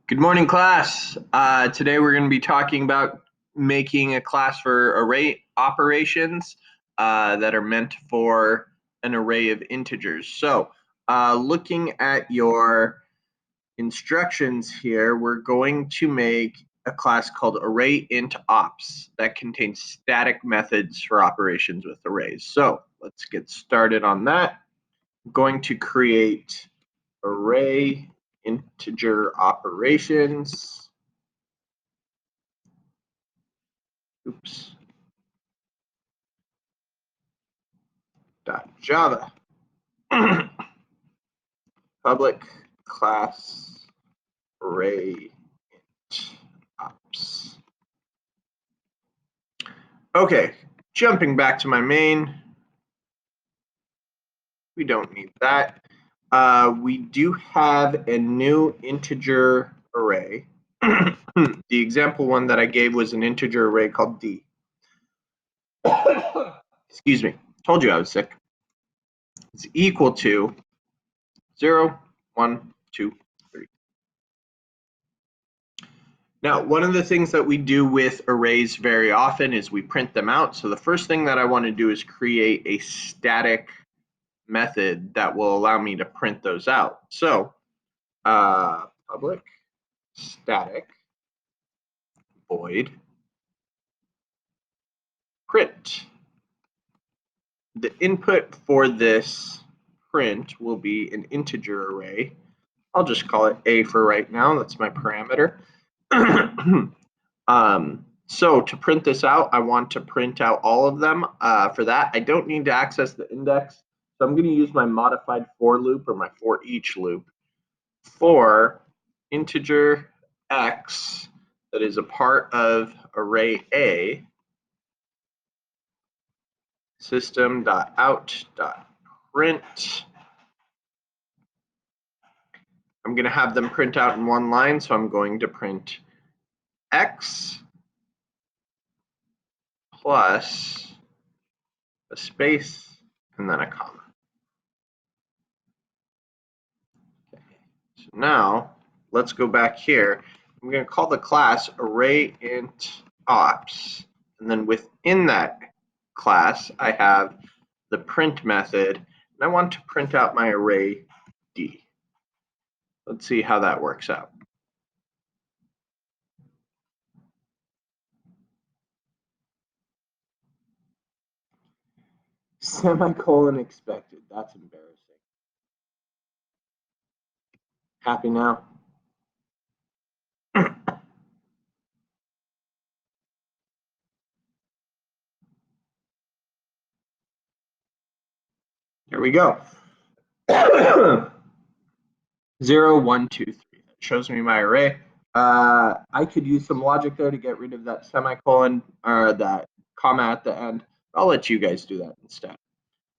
Good morning, class. Today we're going to be talking about making a class for array operations that are meant for an array of integers. So looking at your instructions here, we're going to make a class called arrayIntOps that contains static methods for operations with arrays. So let's get started on that. I'm going to create array integer operations. Oops. Java. Public class array int ops. Okay, jumping back to my main. We don't need that. We do have a new integer array. The example one that I gave was an integer array called D. Excuse me, told you I was sick. It's equal to 0, 1, 2, 3. Now, one of the things that we do with arrays very often is we print them out. So the first thing that I want to do is create a static method that will allow me to print those out. So public static void print. The input for this print will be an integer array. I'll just call it A for right now. That's my parameter. So to print this out, I want to print out all of them. For that, I don't need to access the index. So I'm going to use my modified for loop or my for each loop for integer x that is a part of array A, system.out.print. I'm going to have them print out in one line, so I'm going to print x plus a space and then a comma. Okay. So now let's go back here. I'm going to call the class arrayIntOps, and then within that class I have the print method, and I want to print out my array D. Let's see how that works out. Semicolon expected. That's embarrassing. Happy now? Here we go. 0, 1, 2, 3. That shows me my array. I could use some logic though to get rid of that semicolon or that comma at the end. I'll let you guys do that instead.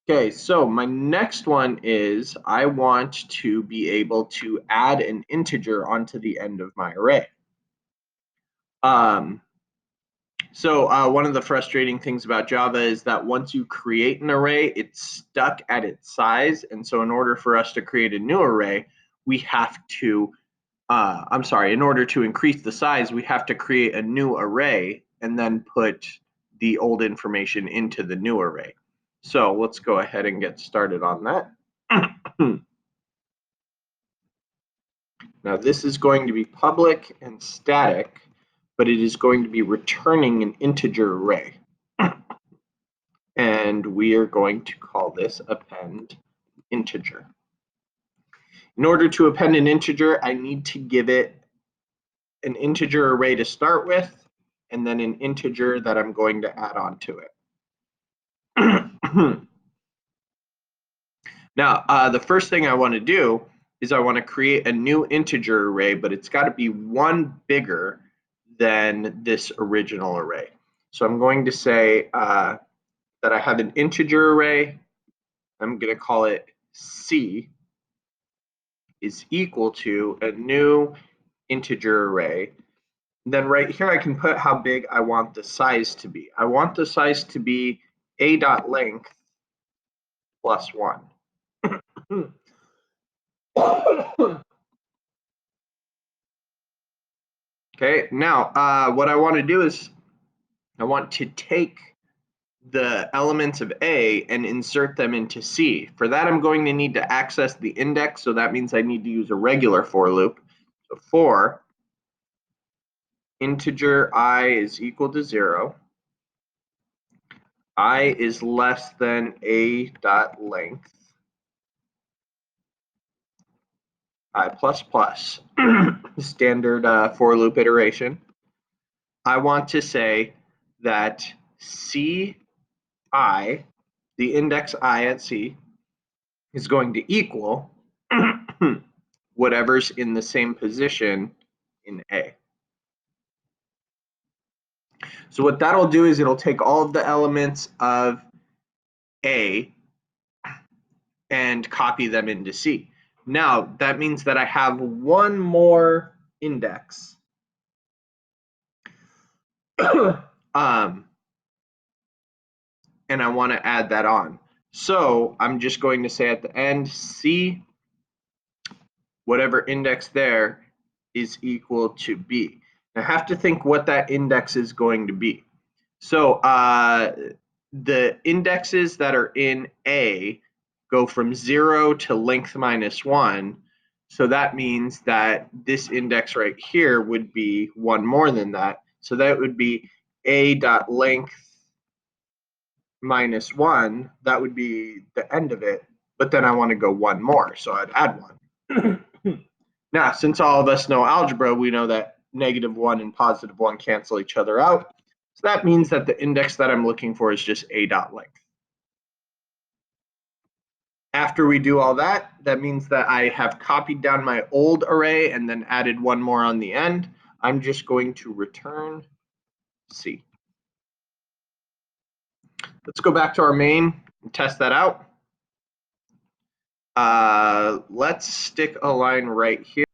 Okay, so my next one is I want to be able to add an integer onto the end of my array. So one of the frustrating things about Java is that once you create an array, it's stuck at its size. And so in order for us to create a new array, we have to, in order to increase the size, we have to create a new array and then put the old information into the new array. So let's go ahead and get started on that. Now this is going to be public and static, but it is going to be returning an integer array. And we are going to call this append integer. In order to append an integer, I need to give it an integer array to start with, and then an integer that I'm going to add on to it. Now, the first thing I want to do is I want to create a new integer array, but it's got to be one bigger than this original array. So I'm going to say that I have an integer array. I'm going to call it C is equal to a new integer array. Then right here I can put how big I want the size to be. I want the size to be a.length plus 1. Okay, now what I want to do is I want to take the elements of A and insert them into C. For that, I'm going to need to access the index, so that means I need to use a regular for loop. So for integer I is equal to 0, I is less than A dot length, I plus plus, standard for loop iteration. I want to say that Ci, the index I at C, is going to equal whatever's in the same position in A. So what that'll do is it'll take all of the elements of A and copy them into C. Now, that means that I have one more index. And I want to add that on. So I'm just going to say at the end, C, whatever index there is equal to B. I have to think what that index is going to be. So the indexes that are in A go from 0 to length minus 1. So that means that this index right here would be one more than that. So that would be A dot length minus 1. That would be the end of it. But then I want to go one more. So I'd add 1. Now, since all of us know algebra, we know that -1 and +1 cancel each other out. So that means that the index that I'm looking for is just A dot length. After we do all that, that means that I have copied down my old array and then added one more on the end. I'm just going to return C. Let's go back to our main and test that out. Let's stick a line right here.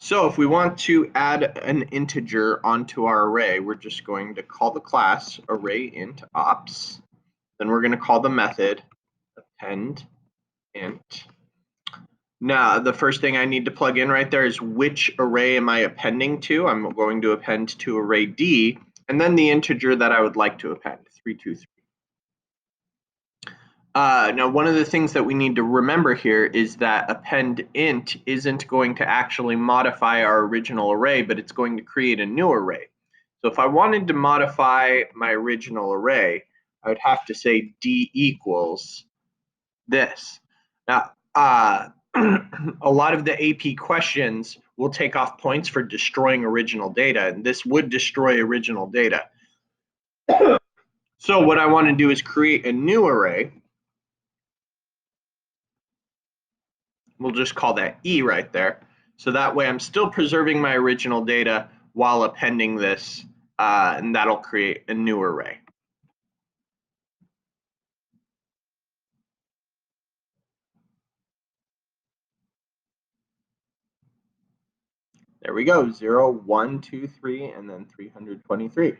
So if we want to add an integer onto our array, we're just going to call the class arrayIntOps. Then we're going to call the method append int. Now, the first thing I need to plug in right there is which array am I appending to? I'm going to append to array D, and then the integer that I would like to append, 323. Now, one of the things that we need to remember here is that append int isn't going to actually modify our original array, but it's going to create a new array. So if I wanted to modify my original array, I would have to say D equals this. Now, a lot of the AP questions will take off points for destroying original data, and this would destroy original data. So what I want to do is create a new array. We'll just call that E right there. So that way I'm still preserving my original data while appending this, and that'll create a new array. There we go, 0, 1, 2, 3, and then 323.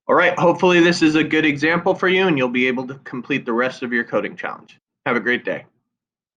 All right, hopefully this is a good example for you and you'll be able to complete the rest of your coding challenge. Have a great day.